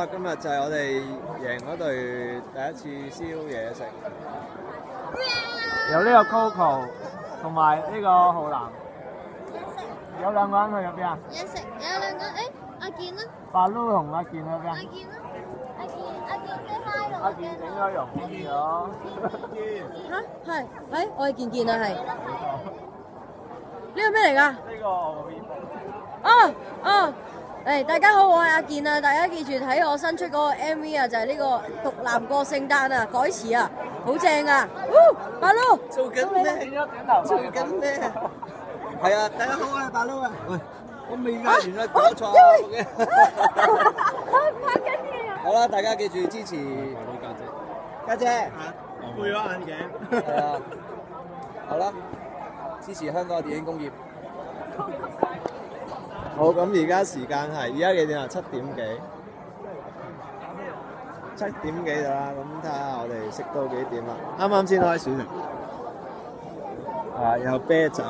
啊，今日就係我哋贏嗰隊第一次燒嘢食，有呢個 Coco 同埋呢個浩南，有兩個人去入邊啊？嘢食有兩個，阿健啦，白 Lu 同阿健去邊啊？阿健啦，阿健say hi 咯，阿健整咗容咗。嚇係，我係健健啊係。呢個咩嚟㗎？呢個哦，大家好，我係阿健啊！大家記住睇我新出嗰個 MV 啊，就係呢個獨男過聖誕啊，改詞啊，好正啊！白 Lu 做緊咩？做緊咩？係啊，大家好，我係白 Lu啊！喂，我未嗌完啦，講錯嘅。拍緊嘢啊！好啦，大家記住支持家姐。配咗眼鏡。係啊，好啦，支持香港電影工業。好，咁而家時間係而家幾點啊？7點幾？7點幾啦，咁睇下我哋食到幾點啦？啱啱先開始食。有啤酒